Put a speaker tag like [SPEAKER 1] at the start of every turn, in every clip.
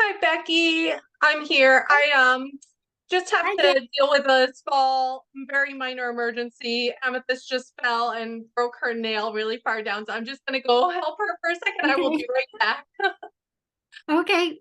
[SPEAKER 1] Hi, Becky. I'm here. I just have
[SPEAKER 2] Hi,
[SPEAKER 1] to
[SPEAKER 2] Jen.
[SPEAKER 1] deal with a small, very minor emergency. Amethyst just fell and broke her nail really far down, so I'm just gonna go help her for a second. I will be
[SPEAKER 2] Okay.
[SPEAKER 1] right back.
[SPEAKER 2] Okay.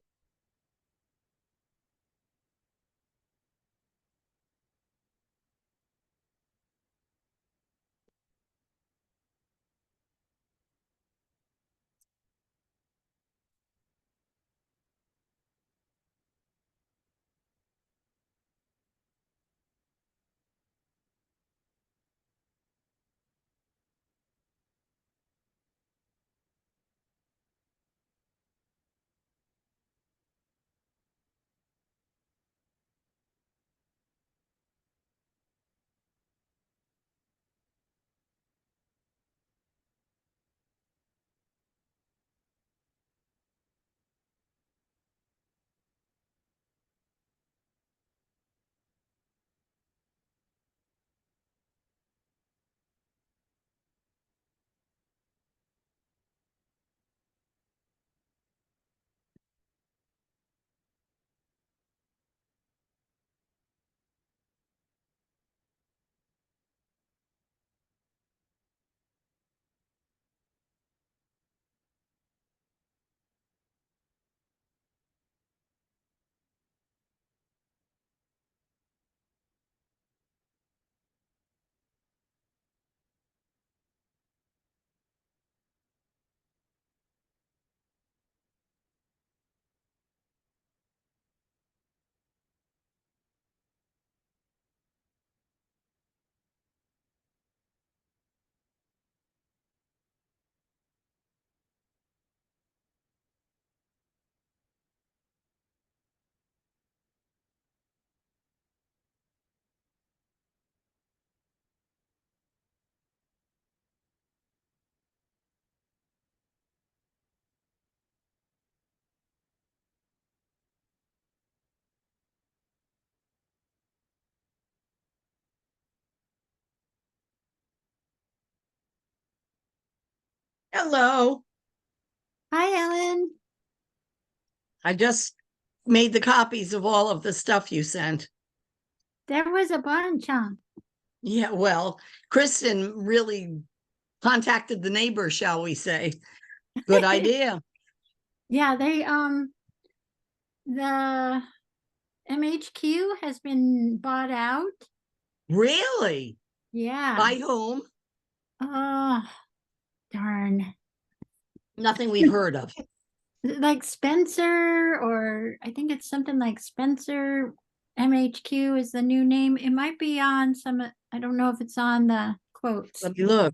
[SPEAKER 3] Hello.
[SPEAKER 2] Hi, Ellen.
[SPEAKER 3] I just made the copies of all of the stuff you sent.
[SPEAKER 2] There was a bunch, huh?
[SPEAKER 3] Yeah, well, Kristen really contacted the neighbor, shall we say. Good idea.
[SPEAKER 2] Yeah, the MHQ has been bought out.
[SPEAKER 3] Really?
[SPEAKER 2] Yeah.
[SPEAKER 3] By whom?
[SPEAKER 2] Oh, darn.
[SPEAKER 3] Nothing we've heard of.
[SPEAKER 2] Like Spencer, or I think it's something like Spencer MHQ is the new name. It might be on some, I don't know if it's on the quotes.
[SPEAKER 3] Let me look.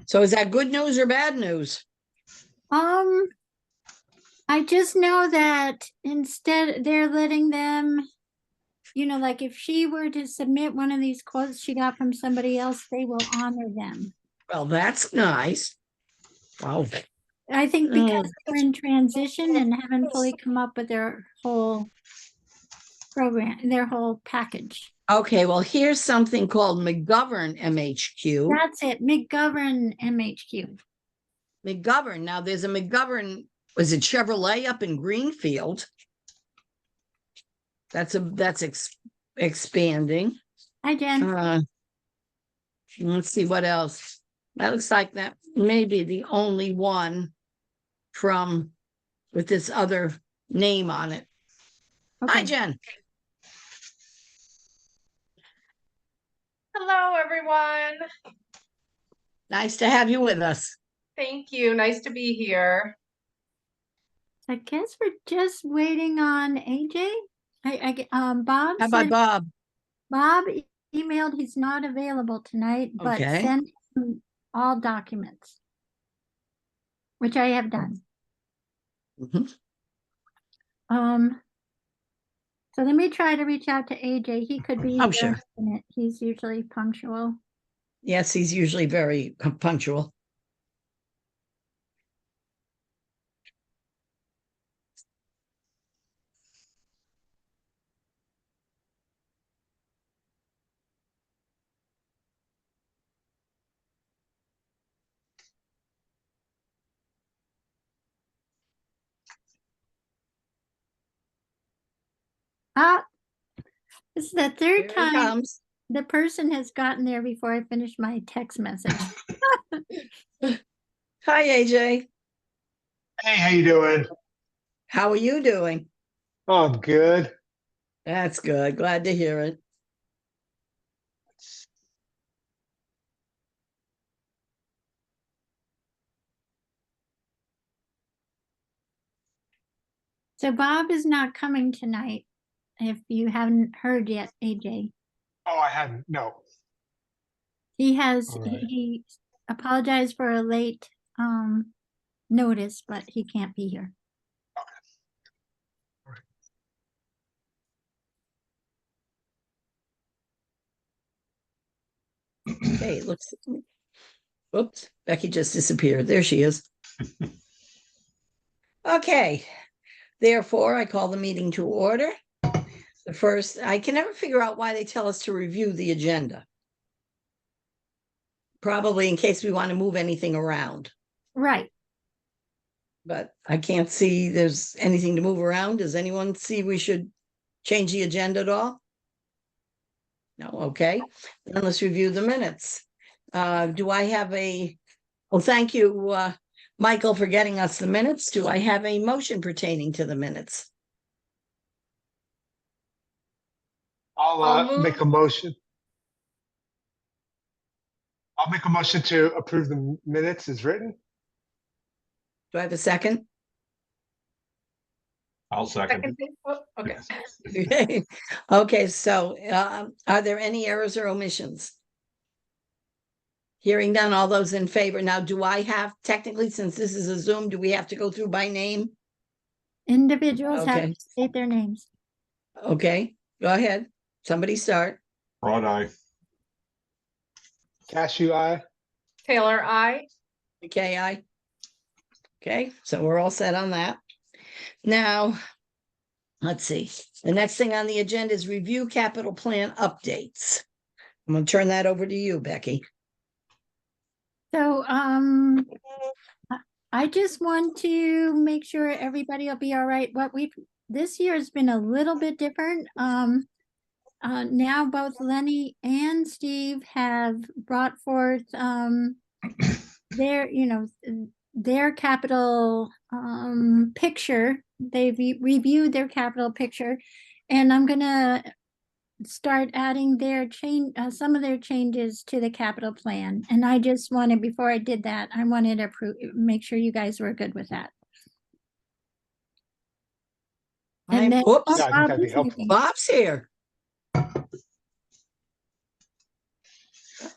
[SPEAKER 3] So is that good news or bad news?
[SPEAKER 2] Um, I just know that instead they're letting them, like if she were to submit one of these quotes she got from somebody else, they will honor them.
[SPEAKER 3] Well, that's nice. Wow.
[SPEAKER 2] I think because they're in transition and haven't fully come up with their whole program, their whole package.
[SPEAKER 3] Okay, well, here's something called McGovern MHQ.
[SPEAKER 2] That's it, McGovern MHQ.
[SPEAKER 3] McGovern. Now there's a McGovern, was it Chevrolet up in Greenfield? That's expanding.
[SPEAKER 2] Hi, Jen.
[SPEAKER 3] Let's see what else. That looks like that may be the only one from with this other name on it. Hi,
[SPEAKER 2] Okay.
[SPEAKER 3] Jen.
[SPEAKER 1] Hello, everyone.
[SPEAKER 3] Nice to have you with us.
[SPEAKER 1] Thank you. Nice to be here.
[SPEAKER 2] I guess we're just waiting on AJ. Bob
[SPEAKER 3] How about
[SPEAKER 2] said
[SPEAKER 3] Bob?
[SPEAKER 2] Bob emailed he's not available tonight, but
[SPEAKER 3] Okay.
[SPEAKER 2] sent him all documents, which I have done.
[SPEAKER 3] Mhm.
[SPEAKER 2] Um, so let me try to reach out to AJ. He could be
[SPEAKER 3] Oh,
[SPEAKER 2] here
[SPEAKER 3] sure.
[SPEAKER 2] in a minute. He's usually punctual.
[SPEAKER 3] Yes, he's usually very punctual.
[SPEAKER 2] Ah, this is the
[SPEAKER 3] Here
[SPEAKER 2] third
[SPEAKER 3] it
[SPEAKER 2] time
[SPEAKER 3] comes.
[SPEAKER 2] the person has gotten there before I finished my text message.
[SPEAKER 3] Hi, AJ.
[SPEAKER 4] Hey, how you doing?
[SPEAKER 3] How are you doing?
[SPEAKER 4] Oh, I'm good.
[SPEAKER 3] That's good. Glad to hear it.
[SPEAKER 2] So Bob is not coming tonight, if you haven't heard yet, AJ.
[SPEAKER 4] Oh, I hadn't. No.
[SPEAKER 2] He has,
[SPEAKER 4] All right.
[SPEAKER 2] he apologized for a late notice, but he can't be here.
[SPEAKER 3] Okay, it looks. Whoops, Becky just disappeared. There she is. Okay, therefore, I call the meeting to order. The first, I can never figure out why they tell us to review the agenda. Probably in case we want to move anything around,
[SPEAKER 2] Right.
[SPEAKER 3] but I can't see there's anything to move around. Does anyone see we should change the agenda at all? No, okay. Then let's review the minutes. Do I have oh, thank you, Michael, for getting us the minutes. Do I have a motion pertaining to the minutes?
[SPEAKER 4] I'll
[SPEAKER 1] I'll
[SPEAKER 4] make a motion. I'll make a motion to approve the minutes as written.
[SPEAKER 3] Do I have a second?
[SPEAKER 5] I'll second it.
[SPEAKER 1] second. Oh, okay.
[SPEAKER 3] Okay. Okay, so are there any errors or omissions? Hearing none, all those in favor. Now, do I have, technically, since this is a Zoom, do we have to go through by name?
[SPEAKER 2] Individuals have
[SPEAKER 3] Okay.
[SPEAKER 2] to state their names.
[SPEAKER 3] Okay, go ahead. Somebody start.
[SPEAKER 5] Broad eye.
[SPEAKER 4] Cashew eye.
[SPEAKER 1] Taylor, I.
[SPEAKER 3] Okay, okay, so we're all set on that. Now, let's see. The next thing on the agenda is review capital plan updates. I'm gonna turn that over to you, Becky.
[SPEAKER 2] So, I just want to make sure everybody will be all right. This year has been a little bit different. Now both Lenny and Steve have brought forth, their, their capital, picture. They've reviewed their capital picture, and I'm gonna start adding some of their changes to the capital plan. And I just wanted, before I did that, I wanted to make sure you guys were good with that. And then,
[SPEAKER 3] Whoops,
[SPEAKER 4] Yeah, I think that'd be helpful.
[SPEAKER 3] Bob's here.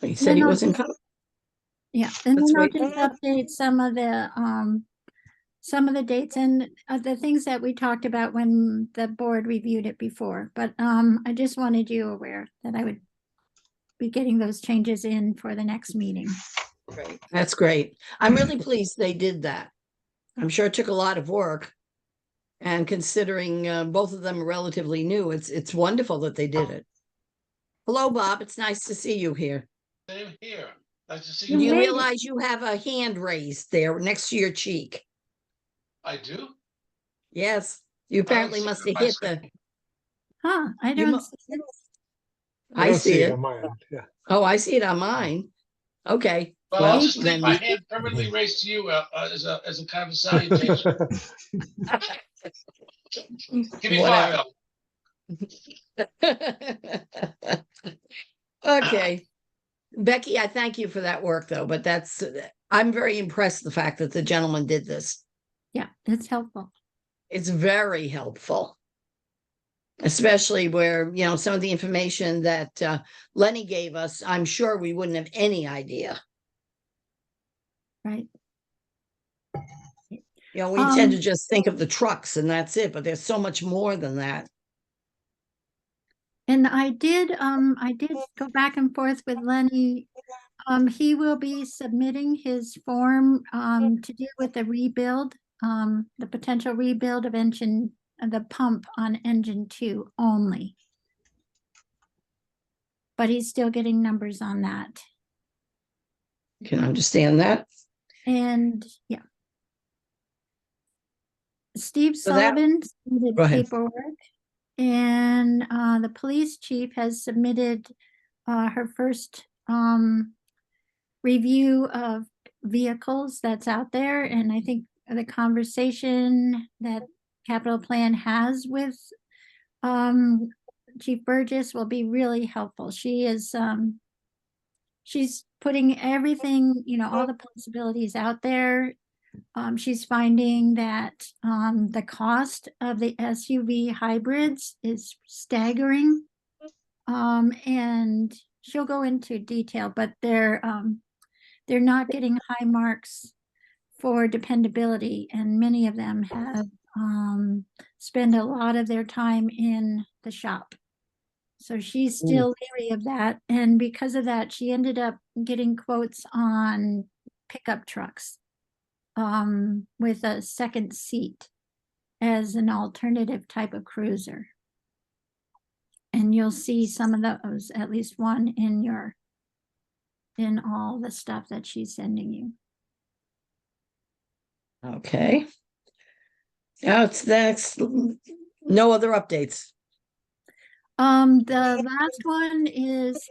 [SPEAKER 3] He said
[SPEAKER 2] Then
[SPEAKER 3] he
[SPEAKER 2] I'll
[SPEAKER 3] wasn't
[SPEAKER 2] just-
[SPEAKER 3] coming.
[SPEAKER 2] yeah, and
[SPEAKER 3] Let's
[SPEAKER 2] then I'll
[SPEAKER 3] wait.
[SPEAKER 2] just update some of the dates and the things that we talked about when the board reviewed it before. But I just wanted you aware that I would be getting those changes in for the next meeting.
[SPEAKER 3] Great. That's great. I'm really pleased they did that. I'm sure it took a lot of work. And considering both of them are relatively new, it's wonderful that they did it. Hello, Bob. It's nice to see you here.
[SPEAKER 5] Same here. Nice to see
[SPEAKER 2] You
[SPEAKER 3] Do you
[SPEAKER 2] made it.
[SPEAKER 3] realize you have a hand raised there next to your cheek?
[SPEAKER 5] I do.
[SPEAKER 3] Yes, you apparently
[SPEAKER 5] see
[SPEAKER 3] must
[SPEAKER 5] it
[SPEAKER 3] have
[SPEAKER 5] on my
[SPEAKER 3] hit the.
[SPEAKER 2] Huh, I
[SPEAKER 3] You
[SPEAKER 2] don't
[SPEAKER 3] mu-
[SPEAKER 2] see it.
[SPEAKER 4] I
[SPEAKER 3] I
[SPEAKER 4] don't
[SPEAKER 3] see it.
[SPEAKER 4] on my end. Yeah.
[SPEAKER 3] Oh, I see it on mine. Okay.
[SPEAKER 5] Well, I'll
[SPEAKER 3] Well,
[SPEAKER 5] just
[SPEAKER 3] then
[SPEAKER 5] leave my
[SPEAKER 3] we-
[SPEAKER 5] hand permanently raised to you as a kind of a salutation. Give me
[SPEAKER 3] Whatever.
[SPEAKER 5] 5.
[SPEAKER 3] Okay. Becky, I thank you for that work though, but I'm very impressed the fact that the gentleman did this.
[SPEAKER 2] Yeah, it's helpful.
[SPEAKER 3] It's very helpful. Especially where, some of the information that Lenny gave us, I'm sure we wouldn't have any idea.
[SPEAKER 2] Right.
[SPEAKER 3] We tend to just think of the trucks and that's it, but there's so much more than that.
[SPEAKER 2] And I did go back and forth with Lenny. He will be submitting his form to do with the rebuild, the potential rebuild of the pump on engine 2 only. But he's still getting numbers on that.
[SPEAKER 3] Can understand that.
[SPEAKER 2] And yeah. Steve
[SPEAKER 3] So that-
[SPEAKER 2] Sullivan submitted
[SPEAKER 3] Go ahead.
[SPEAKER 2] paperwork, And the police chief has submitted her first review of vehicles that's out there. And I think the conversation that capital plan has with Chief Burgess will be really helpful. She is she's putting everything, all the possibilities out there. She's finding that the cost of the SUV hybrids is staggering. And she'll go into detail, but they're not getting high marks for dependability, and many of them have spent a lot of their time in the shop. So she's still leery of that, and because of that, she ended up getting quotes on pickup trucks with a second seat as an alternative type of cruiser. And you'll see some of those, at least one in all the stuff that she's sending you.
[SPEAKER 3] Okay. Now that's no other updates.
[SPEAKER 2] The last one is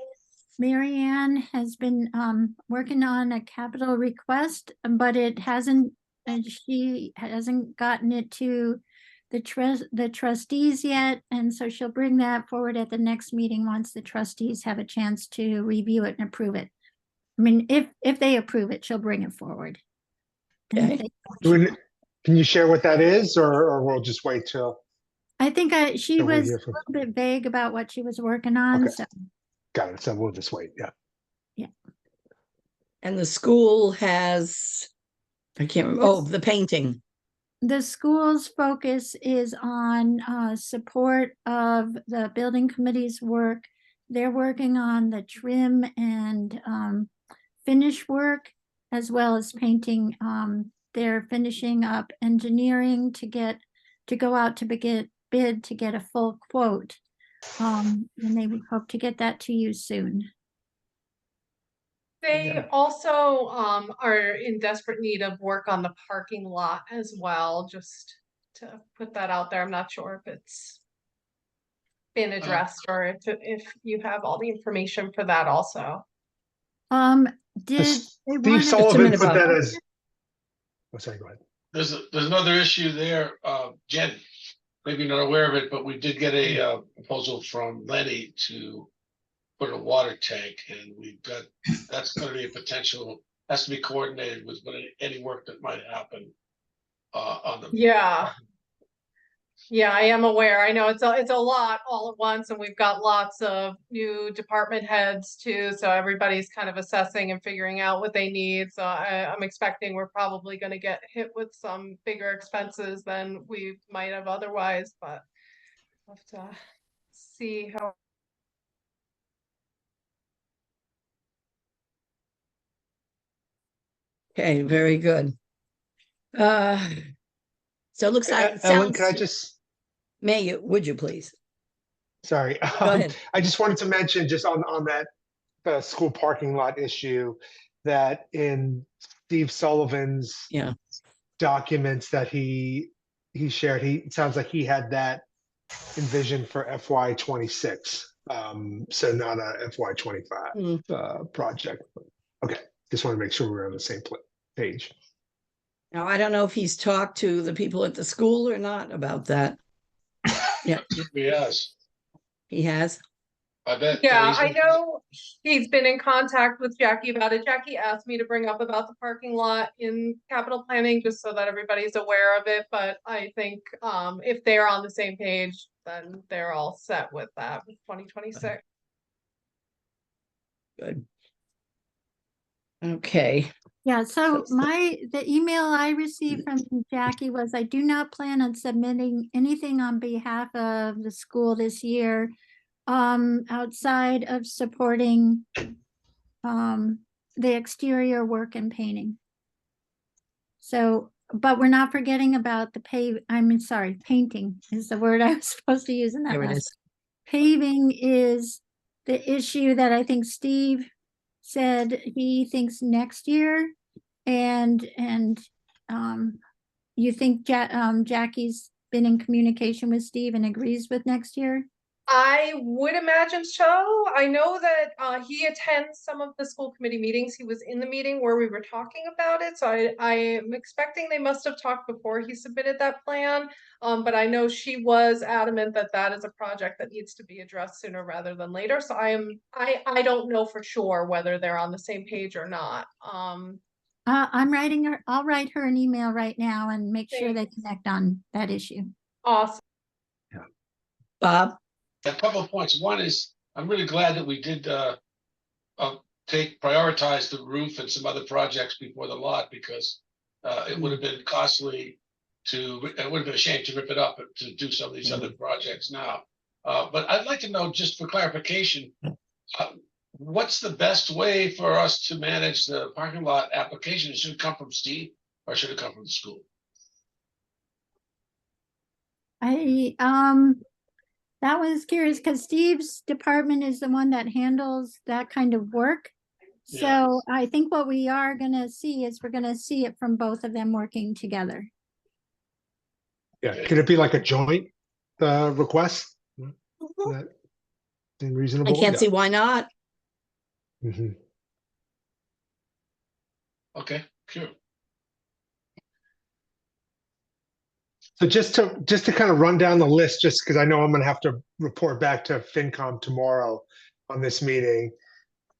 [SPEAKER 2] Marianne has been working on a capital request, but she hasn't gotten it to the trustees yet, and so she'll bring that forward at the next meeting once the trustees have a chance to review it and approve it. I mean, if they approve it, she'll bring it forward. And if
[SPEAKER 3] Okay.
[SPEAKER 2] they don't, she won't.
[SPEAKER 4] Can you share what that is, or we'll just wait till?
[SPEAKER 2] I think she
[SPEAKER 4] Till we
[SPEAKER 2] was
[SPEAKER 4] hear
[SPEAKER 2] a
[SPEAKER 4] from-
[SPEAKER 2] little bit vague about what she was working on.
[SPEAKER 4] Okay.
[SPEAKER 2] So
[SPEAKER 4] Got it. So we'll just wait. Yeah.
[SPEAKER 3] And the school has, I can't remember, oh, the painting.
[SPEAKER 2] the school's focus is on support of the building committee's work. They're working on the trim and finish work, as well as painting. They're finishing up engineering to go out to bid to get a full quote. And they would hope to get that to you soon.
[SPEAKER 1] They
[SPEAKER 3] Yeah.
[SPEAKER 1] also are in desperate need of work on the parking lot as well, just to put that out there. I'm not sure if it's been addressed or if you have all the information for that also.
[SPEAKER 2] Did they
[SPEAKER 4] Steve
[SPEAKER 2] want
[SPEAKER 4] Sullivan
[SPEAKER 3] minute,
[SPEAKER 4] put
[SPEAKER 3] Bob.
[SPEAKER 4] that as. Oh, sorry. Go ahead.
[SPEAKER 5] There's another issue there, Jen, maybe you're not aware of it, but we did get a proposal from Lenny to put a water tank, and that's gonna be a potential, has to be coordinated with any work that might happen on the.
[SPEAKER 1] Yeah. Yeah, I am aware. I know it's a lot all at once, and we've got lots of new department heads too. So everybody's kind of assessing and figuring out what they need. So I'm expecting we're probably going to get hit with some bigger expenses than we might have otherwise, but we'll have to see how.
[SPEAKER 3] Okay, very good. So it looks like, it
[SPEAKER 4] Ellen, can I
[SPEAKER 3] sounds,
[SPEAKER 4] just?
[SPEAKER 3] would you please?
[SPEAKER 4] Sorry.
[SPEAKER 3] Go ahead.
[SPEAKER 4] I just wanted to mention just on that school parking lot issue that in Steve Sullivan's
[SPEAKER 3] Yeah.
[SPEAKER 4] documents that he shared, it sounds like he had that envisioned for FY26. So not a FY25 project. Okay, just want to make sure we're on the same page.
[SPEAKER 3] Now, I don't know if he's talked to the people at the school or not about that. Yeah,
[SPEAKER 5] Yes,
[SPEAKER 3] he has.
[SPEAKER 5] I bet.
[SPEAKER 1] Yeah, I know he's been in contact with Jackie about it. Jackie asked me to bring up about the parking lot in capital planning, just so that everybody's aware of it. But I think if they're on the same page, then they're all set with that with 2026.
[SPEAKER 3] Good. Okay.
[SPEAKER 2] Yeah, so
[SPEAKER 3] So-
[SPEAKER 2] the email I received from Jackie was, I do not plan on submitting anything on behalf of the school this year, outside of supporting the exterior work and painting. So, but we're not forgetting about painting is the word I was supposed to use in that
[SPEAKER 3] There it
[SPEAKER 2] last.
[SPEAKER 3] is.
[SPEAKER 2] Paving is the issue that I think Steve said he thinks next year, and you think Jackie's been in communication with Steve and agrees with next year?
[SPEAKER 1] I would imagine so. I know that he attends some of the school committee meetings. He was in the meeting where we were talking about it. So I am expecting they must have talked before he submitted that plan. But I know she was adamant that that is a project that needs to be addressed sooner rather than later. So I don't know for sure whether they're on the same page or not.
[SPEAKER 2] I'm writing her, I'll write her an email right now and make sure they
[SPEAKER 1] Thanks.
[SPEAKER 2] connect on that issue.
[SPEAKER 1] Awesome.
[SPEAKER 3] Bob?
[SPEAKER 5] A couple of points. One is, I'm really glad that we did prioritize the roof and some other projects before the lot, because it would have been costly it would have been a shame to rip it up to do some of these other projects now. But I'd like to know, just for clarification, what's the best way for us to manage the parking lot application? Should it come from Steve or should it come from the school?
[SPEAKER 2] That was curious because Steve's department is the one that handles that kind of work.
[SPEAKER 5] Yeah.
[SPEAKER 2] So I think what we are gonna see is we're gonna see it from both of them working together.
[SPEAKER 4] Yeah, could it be like a joint request? That seem
[SPEAKER 3] I
[SPEAKER 4] reasonable?
[SPEAKER 3] can't
[SPEAKER 4] Yeah.
[SPEAKER 3] see why not.
[SPEAKER 4] Mhm.
[SPEAKER 5] Okay, sure.
[SPEAKER 4] So just to kind of run down the list, just because I know I'm going to have to report back to FinCom tomorrow on this meeting,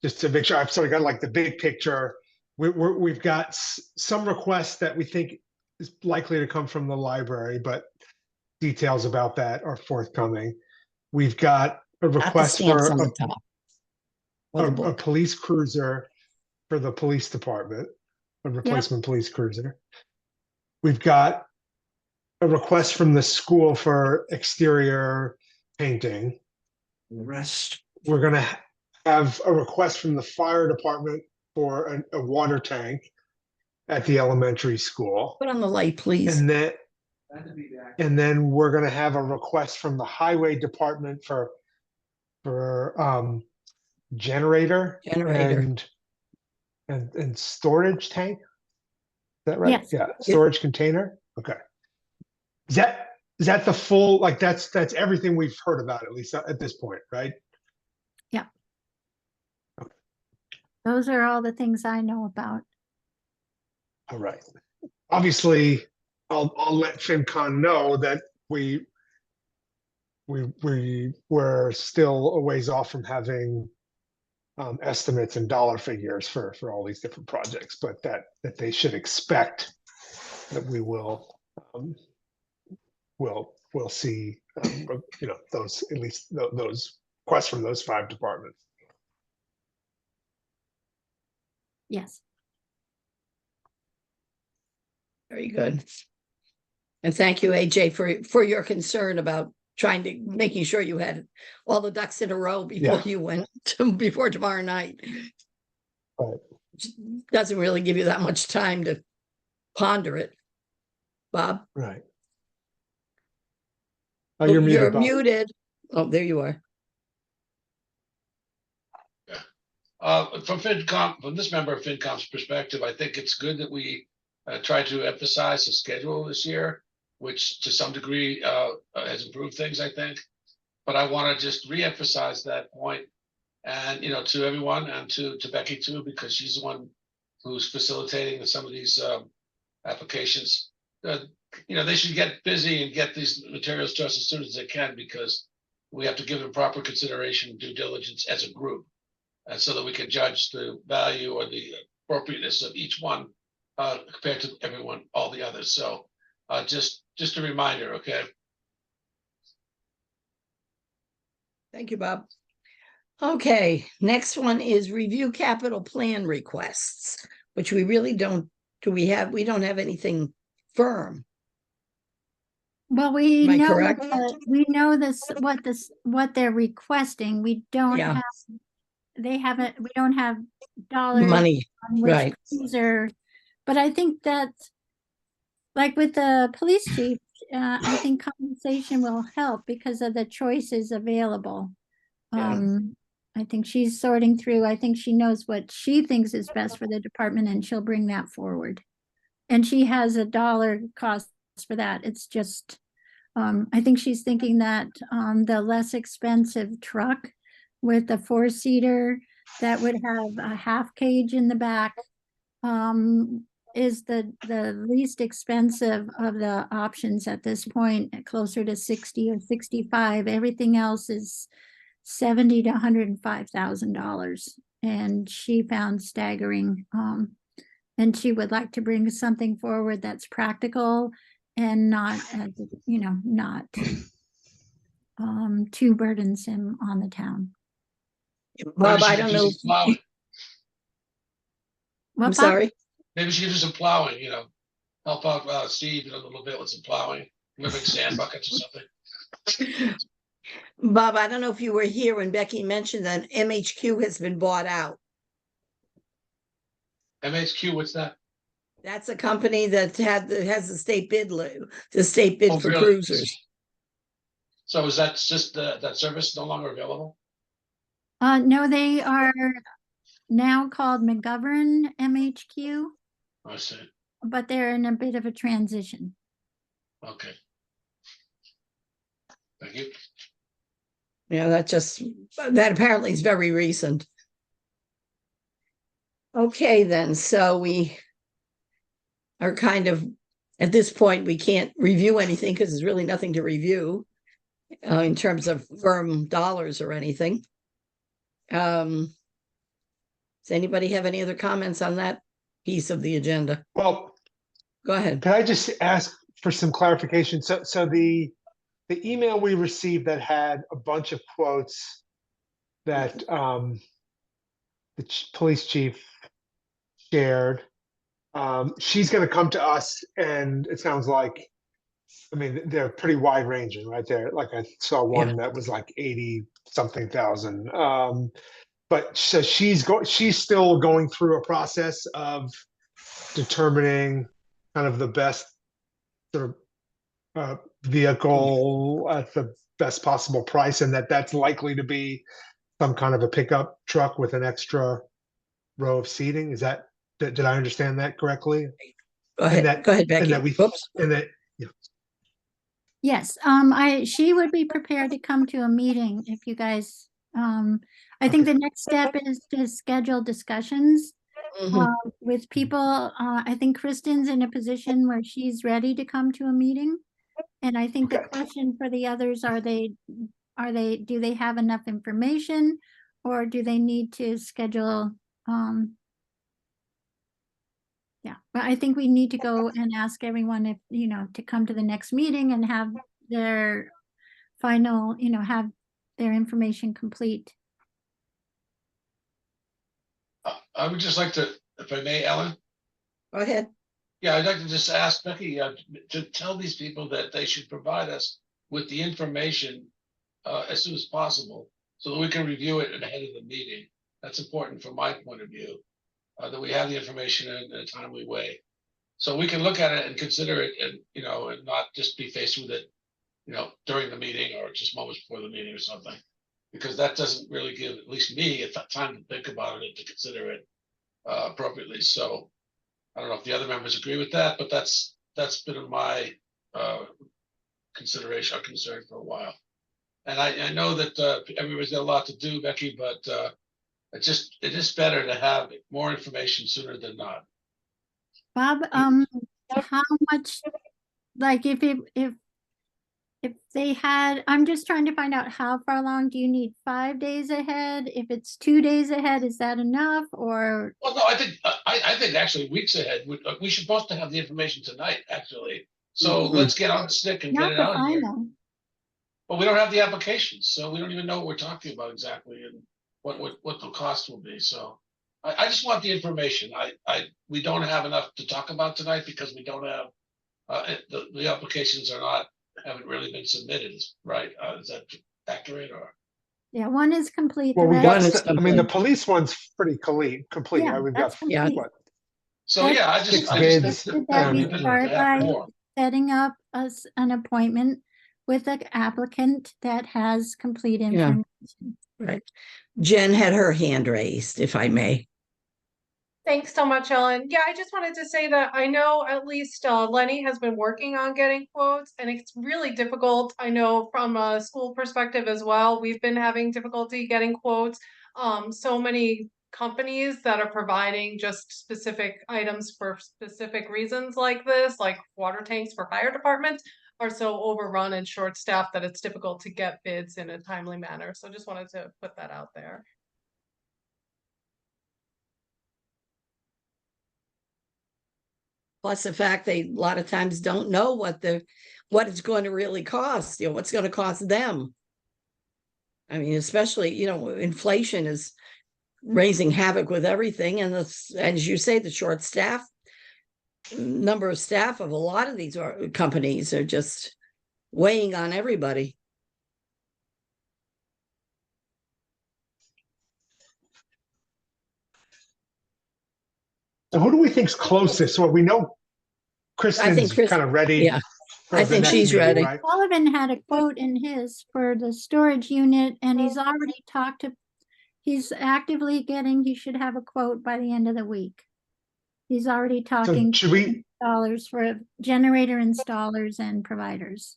[SPEAKER 4] just to make sure I've sort of got like the big picture. We've got some requests that we think is likely to come from the library, but details about that are forthcoming. We've got a
[SPEAKER 3] Not the
[SPEAKER 4] request
[SPEAKER 3] stamps
[SPEAKER 4] for
[SPEAKER 3] on the top. Or the
[SPEAKER 4] a
[SPEAKER 3] book.
[SPEAKER 4] police cruiser for the police department, a replacement police cruiser. We've got a request from the school for exterior painting.
[SPEAKER 3] Rest.
[SPEAKER 4] We're gonna have a request from the fire department for a water tank at the elementary school.
[SPEAKER 3] Put on the light, please.
[SPEAKER 4] And then we're gonna have a request from the highway department for generator and storage tank. Is that right?
[SPEAKER 2] Yes.
[SPEAKER 4] Yeah, storage container. Okay. Is that the full, like that's everything we've heard about, at least at this point, right?
[SPEAKER 2] Yeah. Okay. Those are all the things I know about.
[SPEAKER 4] All right. Obviously, I'll let FinCon know that we were still a ways off from having estimates and dollar figures for all these different projects, but that they should expect that we will we'll see those, at least those requests from those 5 departments.
[SPEAKER 2] Yes.
[SPEAKER 3] Very good. And thank you, AJ, for your concern about making sure you had all the ducks in a row before you went before tomorrow night.
[SPEAKER 4] Right.
[SPEAKER 3] Doesn't really give you that much time to ponder it. Bob?
[SPEAKER 4] Right.
[SPEAKER 3] Oh,
[SPEAKER 4] You're
[SPEAKER 3] you're
[SPEAKER 4] muted, Bob.
[SPEAKER 3] muted. Oh, there you are.
[SPEAKER 5] From this member of FinCom's perspective, I think it's good that we try to emphasize the schedule this year, which to some degree has improved things, I think. But I want to just re-emphasize that point, and to everyone, and to Becky too, because she's the one who's facilitating some of these applications. They should get busy and get these materials to us as soon as they can, because we have to give them proper consideration and due diligence as a group, and so that we can judge the value or the appropriateness of each one compared to all the others. So just a reminder, okay?
[SPEAKER 3] Thank you, Bob. Okay, next one is review capital plan requests, which we really don't, we don't have anything firm.
[SPEAKER 2] Well, we
[SPEAKER 3] Am I
[SPEAKER 2] know
[SPEAKER 3] correct?
[SPEAKER 2] we know what they're requesting. We don't have, we don't have dollars
[SPEAKER 3] Money,
[SPEAKER 2] on which
[SPEAKER 3] right.
[SPEAKER 2] cruiser, but I think that, like with the police chief, I think compensation will help because of the choices available. I think she's sorting through. I think she knows what she thinks is best for the department, and she'll bring that forward. And she has a dollar cost for that. It's just I think she's thinking that, the less expensive truck with a four-seater that would have a half cage in the back, is the least expensive of the options at this point, closer to 60 or 65. Everything else is 70 to $105,000. And she found staggering, and she would like to bring something forward that's practical and not, not too burdensome on the town.
[SPEAKER 3] Bob,
[SPEAKER 5] Maybe she
[SPEAKER 3] I
[SPEAKER 5] could
[SPEAKER 3] don't
[SPEAKER 5] do
[SPEAKER 3] know.
[SPEAKER 5] some plowing.
[SPEAKER 2] What,
[SPEAKER 3] I'm
[SPEAKER 2] Bob?
[SPEAKER 3] sorry.
[SPEAKER 5] Maybe she could do some plowing, help out Steve a little bit with some plowing, moving sand buckets or something.
[SPEAKER 3] Bob, I don't know if you were here when Becky mentioned that MHQ has been bought out.
[SPEAKER 5] MHQ, what's that?
[SPEAKER 3] That's a company that has the state bid, the state bid
[SPEAKER 5] Oh,
[SPEAKER 3] for
[SPEAKER 5] really?
[SPEAKER 3] cruisers.
[SPEAKER 5] So is that just that service no longer available?
[SPEAKER 2] No, they are now called McGovern MHQ,
[SPEAKER 5] I see.
[SPEAKER 2] but they're in a bit of a transition.
[SPEAKER 5] Okay. Thank you.
[SPEAKER 3] Yeah, that apparently is very recent. Okay, then, so we are kind of, at this point, we can't review anything because there's really nothing to review in terms of firm dollars or anything. Does anybody have any other comments on that piece of the agenda?
[SPEAKER 4] Well,
[SPEAKER 3] Go ahead.
[SPEAKER 4] can I just ask for some clarification? So the email we received that had a bunch of quotes that the police chief shared, she's going to come to us, and it sounds like, I mean, they're pretty wide ranging, right? There, like I saw one that was like 80 something thousand. But so she's still going through a process of determining kind of the best sort of vehicle at the best possible price, and that's likely to be some kind of a pickup truck with an extra row of seating. Is that, did I understand that correctly?
[SPEAKER 3] Go ahead. Go ahead, Becky.
[SPEAKER 4] And that we,
[SPEAKER 3] Oops.
[SPEAKER 4] and that,
[SPEAKER 2] Yes, she would be prepared to come to a meeting if you guys, I think
[SPEAKER 4] Okay.
[SPEAKER 2] the next step is to schedule discussions
[SPEAKER 3] Mhm.
[SPEAKER 2] with people. I think Kristen's in a position where she's ready to come to a meeting. And I think the
[SPEAKER 4] Okay.
[SPEAKER 2] question for the others, do they have enough information, or do they need to schedule, yeah, but I think we need to go and ask everyone if, to come to the next meeting and have their final, have their information complete.
[SPEAKER 5] I would just like to, if I may, Ellen.
[SPEAKER 3] Go ahead.
[SPEAKER 5] Yeah, I'd like to just ask Becky to tell these people that they should provide us with the information as soon as possible so that we can review it ahead of the meeting. That's important from my point of view, that we have the information in a timely way. So we can look at it and consider it and, and not just be faced with it, during the meeting or just moments before the meeting or something. Because that doesn't really give, at least me, time to think about it and to consider it appropriately. So I don't know if the other members agree with that, but that's been my consideration or concern for a while. And I know that everybody's got a lot to do, Becky, but it is better to have more information sooner than not.
[SPEAKER 2] Bob, how much, like if they had, I'm just trying to find out how far along. Do you need 5 days ahead? If it's 2 days ahead, is that enough, or?
[SPEAKER 5] Well, no, I think actually weeks ahead. We should supposed to have the information tonight, actually. So let's get on the stick and
[SPEAKER 2] Not
[SPEAKER 5] get it
[SPEAKER 2] the
[SPEAKER 5] out here.
[SPEAKER 2] final.
[SPEAKER 5] But we don't have the applications, so we don't even know what we're talking about exactly and what the cost will be. So I just want the information. We don't have enough to talk about tonight because we don't have the applications haven't really been submitted, right? Is that accurate or?
[SPEAKER 2] Yeah, one is complete.
[SPEAKER 4] well,
[SPEAKER 2] the
[SPEAKER 4] we
[SPEAKER 2] rest-
[SPEAKER 4] got, I mean, the police one's pretty complete,
[SPEAKER 2] Yeah,
[SPEAKER 4] right? We've got,
[SPEAKER 2] that's complete.
[SPEAKER 4] what,
[SPEAKER 5] So yeah, I
[SPEAKER 4] Six
[SPEAKER 5] just
[SPEAKER 4] bids
[SPEAKER 5] think
[SPEAKER 2] That we
[SPEAKER 4] and-
[SPEAKER 2] start by setting up an appointment with an applicant that has complete information.
[SPEAKER 3] Right. Jen had her hand raised, if I may.
[SPEAKER 1] Thanks so much, Ellen. Yeah, I just wanted to say that I know at least Lenny has been working on getting quotes, and it's really difficult. I know from a school perspective as well, we've been having difficulty getting quotes. So many companies that are providing just specific items for specific reasons like this, like water tanks for fire departments, are so overrun and short-staffed that it's difficult to get bids in a timely manner. So just wanted to put that out there.
[SPEAKER 3] Plus the fact they a lot of times don't know what it's going to really cost, what's going to cost them. I mean, especially, inflation is raising havoc with everything. And as you say, the short number of staff of a lot of these companies are just weighing on everybody.
[SPEAKER 4] So who do we think's closest? Well, we know Kristen's kind of ready.
[SPEAKER 3] Yeah,
[SPEAKER 4] for
[SPEAKER 3] I
[SPEAKER 4] the
[SPEAKER 3] think
[SPEAKER 4] next
[SPEAKER 3] she's
[SPEAKER 4] meeting,
[SPEAKER 3] ready.
[SPEAKER 4] right?
[SPEAKER 2] Sullivan had a quote in his for the storage unit, and he's already he's actively he should have a quote by the end of the week. He's already
[SPEAKER 4] So
[SPEAKER 2] talking
[SPEAKER 4] should we,
[SPEAKER 2] dollars for generator installers and providers.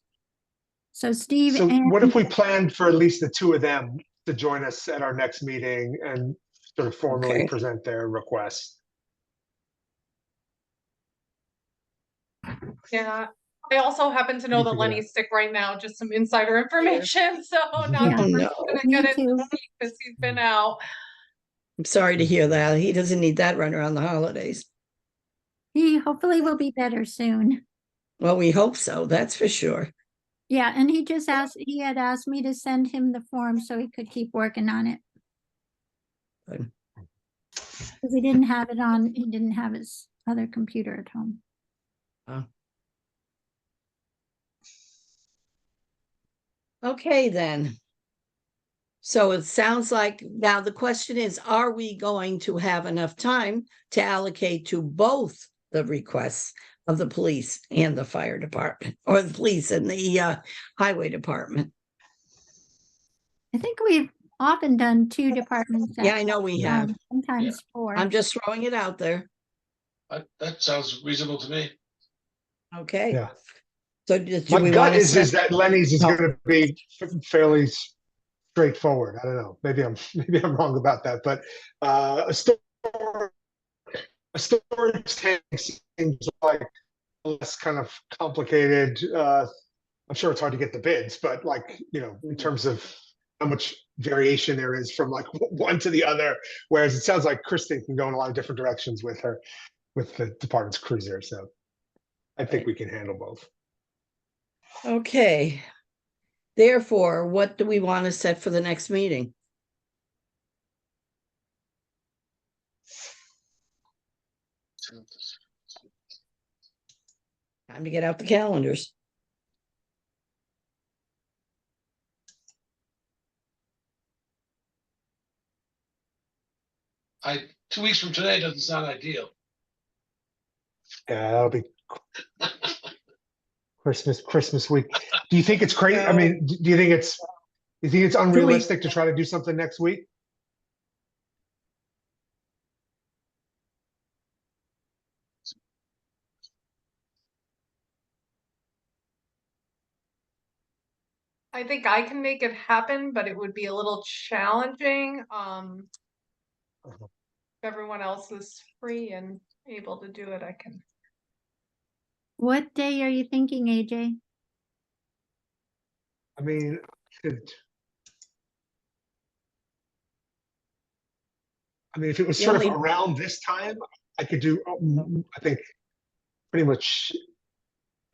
[SPEAKER 2] So Steve
[SPEAKER 4] so
[SPEAKER 2] and
[SPEAKER 4] what if we planned for at least the two of them to join us at our next meeting and sort of formally
[SPEAKER 3] Okay.
[SPEAKER 4] present their requests?
[SPEAKER 1] Yeah, I also happen to know
[SPEAKER 4] You
[SPEAKER 1] that
[SPEAKER 4] figure it
[SPEAKER 1] Lenny's sick right now, just some insider information, so not
[SPEAKER 2] Yeah.
[SPEAKER 3] Oh,
[SPEAKER 1] that we're
[SPEAKER 3] no.
[SPEAKER 1] gonna
[SPEAKER 2] Me
[SPEAKER 1] get it
[SPEAKER 2] too.
[SPEAKER 1] because he's been out.
[SPEAKER 3] I'm sorry to hear that. He doesn't need that run around the holidays.
[SPEAKER 2] he hopefully will be better soon.
[SPEAKER 3] Well, we hope so. That's for sure.
[SPEAKER 2] Yeah, and he had asked me to send him the form so he could keep working on it.
[SPEAKER 3] Good.
[SPEAKER 2] Because he didn't have his other computer at home.
[SPEAKER 3] Oh. Okay, then. So it sounds like now the question is, are we going to have enough time to allocate to both the requests of the police and the fire department, or the police and the highway department?
[SPEAKER 2] I think we've often done two departments.
[SPEAKER 3] Yeah, I know we have.
[SPEAKER 2] Sometimes four.
[SPEAKER 3] I'm just throwing it out there.
[SPEAKER 5] That sounds reasonable to me.
[SPEAKER 3] Okay.
[SPEAKER 4] Yeah.
[SPEAKER 3] So do
[SPEAKER 4] My
[SPEAKER 3] we
[SPEAKER 4] gut
[SPEAKER 3] want to
[SPEAKER 4] is that Lenny's is
[SPEAKER 3] Oh.
[SPEAKER 4] going to be fairly straightforward. I don't know. Maybe I'm wrong about that, but a storage tank seems like less kind of complicated. I'm sure it's hard to get the bids, but in terms of how much variation there is from like one to the other, whereas it sounds like Kristen can go in a lot of different directions with the department's cruiser. So I think we can handle both.
[SPEAKER 3] Okay. Therefore, what do we want to set for the next meeting? Time to get out the calendars.
[SPEAKER 5] I 2 weeks from today doesn't sound ideal.
[SPEAKER 4] Yeah, that'll be Christmas week. Do you think it's crazy? I
[SPEAKER 3] No.
[SPEAKER 4] mean, do you think it's unrealistic to try to do something next week?
[SPEAKER 1] I think I can make it happen, but it would be a little challenging. If everyone else is free and able to do it, I can.
[SPEAKER 2] What day are you thinking, AJ?
[SPEAKER 4] I mean, if it was
[SPEAKER 3] The
[SPEAKER 4] sort
[SPEAKER 3] only-
[SPEAKER 4] of around this time, I could do, I think, pretty much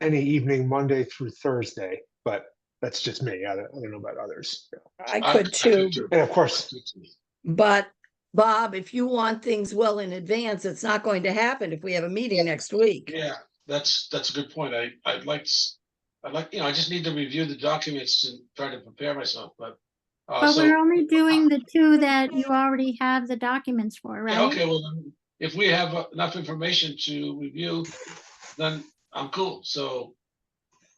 [SPEAKER 4] any evening, Monday through Thursday, but that's just me. I don't know about others.
[SPEAKER 3] I could too,
[SPEAKER 4] And of course,
[SPEAKER 3] but Bob, if you want things well in advance, it's not going to happen if we have a meeting next week.
[SPEAKER 5] Yeah, that's a good point. I'd like, I just need to review the documents and try to prepare myself, but.
[SPEAKER 2] But
[SPEAKER 5] So,
[SPEAKER 2] we're only doing the two that you already have the documents for,
[SPEAKER 5] yeah,
[SPEAKER 2] right?
[SPEAKER 5] okay, well, then, if we have enough information to review, then I'm cool. So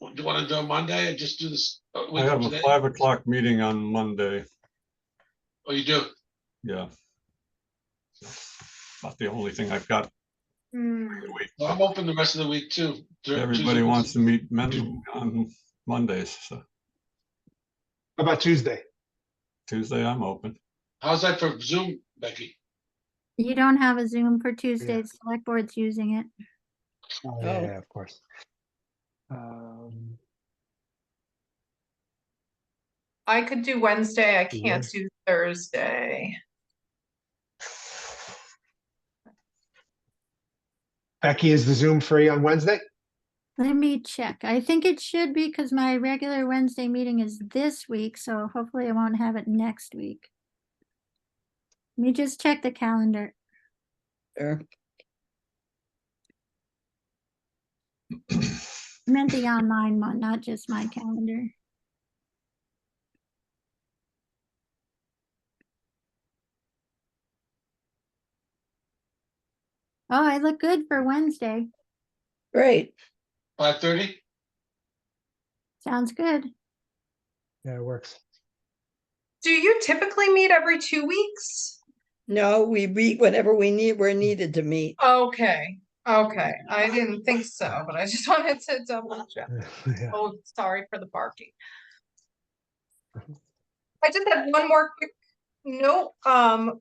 [SPEAKER 5] do you want to do a Monday and just do this?
[SPEAKER 6] I have a 5 o'clock meeting on Monday.
[SPEAKER 5] Oh, you do?
[SPEAKER 6] Yeah. about the only thing I've got.
[SPEAKER 1] Hmm.
[SPEAKER 5] Well, I'm open the rest of the week too.
[SPEAKER 6] Everybody wants to meet on Mondays, so
[SPEAKER 4] How about Tuesday?
[SPEAKER 6] Tuesday I'm open.
[SPEAKER 5] How's that for Zoom, Becky?
[SPEAKER 2] You don't have a Zoom for Tuesday. The select board's using it.
[SPEAKER 4] Oh,
[SPEAKER 3] Oh.
[SPEAKER 4] yeah, of course.
[SPEAKER 1] I could do Wednesday. I can't
[SPEAKER 4] Yeah.
[SPEAKER 1] do Thursday.
[SPEAKER 4] Becky, is the Zoom free on Wednesday?
[SPEAKER 2] Let me check. I think it should be because my regular Wednesday meeting is this week, so hopefully I won't have it next week. Let me just check the calendar.
[SPEAKER 3] Sure.
[SPEAKER 2] I meant the online one, not just my calendar. Oh, I look good for Wednesday.
[SPEAKER 3] Great.
[SPEAKER 5] 5:30?
[SPEAKER 2] Sounds good.
[SPEAKER 4] Yeah, it works.
[SPEAKER 1] Do you typically meet every 2 weeks?
[SPEAKER 3] No, we meet whenever we're needed to meet.
[SPEAKER 1] Okay, okay. I didn't think so, but I just wanted to double check.
[SPEAKER 4] Yeah.
[SPEAKER 1] Oh, sorry for the barking. I just had one more quick note,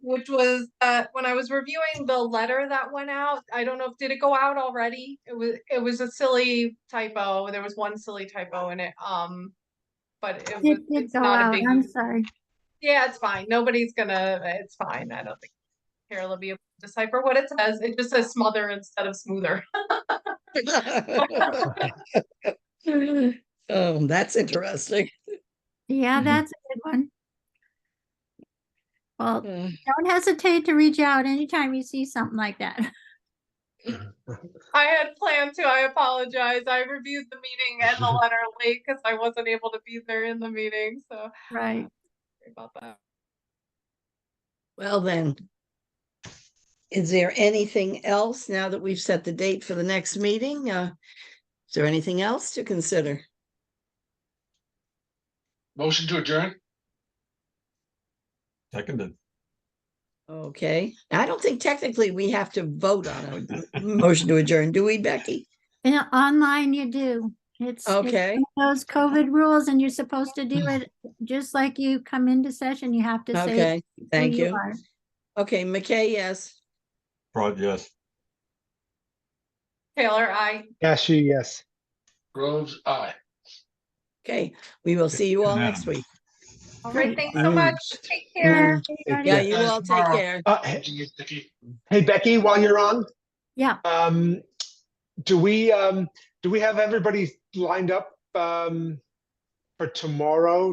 [SPEAKER 1] which was that when I was reviewing the letter that went out, I don't know if did it go out already? It was a silly typo. There was one silly typo in it. But
[SPEAKER 2] It did
[SPEAKER 1] it's
[SPEAKER 2] go
[SPEAKER 1] not a
[SPEAKER 2] out.
[SPEAKER 1] big.
[SPEAKER 2] I'm sorry.
[SPEAKER 1] Yeah, it's fine. It's fine. I don't think Carol will be able to decipher what it says. It just says smother instead of smoother.
[SPEAKER 3] Oh, that's interesting.
[SPEAKER 2] Yeah, that's a good one. Well,
[SPEAKER 3] Uh,
[SPEAKER 2] don't hesitate to reach out anytime you see something like that.
[SPEAKER 1] I had planned to. I apologize. I reviewed the meeting and the letter late because I wasn't able to be there in the meeting. So
[SPEAKER 2] Right.
[SPEAKER 1] sorry about that.
[SPEAKER 3] Well, then, is there anything else now that we've set the date for the next meeting? Is there anything else to consider?
[SPEAKER 5] Motion to adjourn?
[SPEAKER 6] Seconded.
[SPEAKER 3] Okay, I don't think technically we have to vote on a motion to adjourn, do we, Becky?
[SPEAKER 2] Online you do. It's
[SPEAKER 3] Okay.
[SPEAKER 2] one of those COVID rules and you're supposed to do it just like you come into session. You have to say
[SPEAKER 3] Okay,
[SPEAKER 2] who
[SPEAKER 3] thank you.
[SPEAKER 2] are.
[SPEAKER 3] Okay, McKay, yes.
[SPEAKER 6] Prod, yes.
[SPEAKER 1] Taylor, I.
[SPEAKER 4] Cashew, yes.
[SPEAKER 5] Groves, aye.
[SPEAKER 3] Okay, we will see you all next
[SPEAKER 6] Unanimous.
[SPEAKER 3] week.
[SPEAKER 1] All right.
[SPEAKER 2] Great.
[SPEAKER 1] Thanks so much. Take care.
[SPEAKER 2] Everybody.
[SPEAKER 3] Yeah,
[SPEAKER 4] Yeah.
[SPEAKER 3] you
[SPEAKER 5] Guys,
[SPEAKER 3] all take
[SPEAKER 5] tomorrow.
[SPEAKER 3] care.
[SPEAKER 5] Becky.
[SPEAKER 4] Hey, Becky, while you're on,
[SPEAKER 2] Yeah.
[SPEAKER 4] do we have everybody lined up for tomorrow?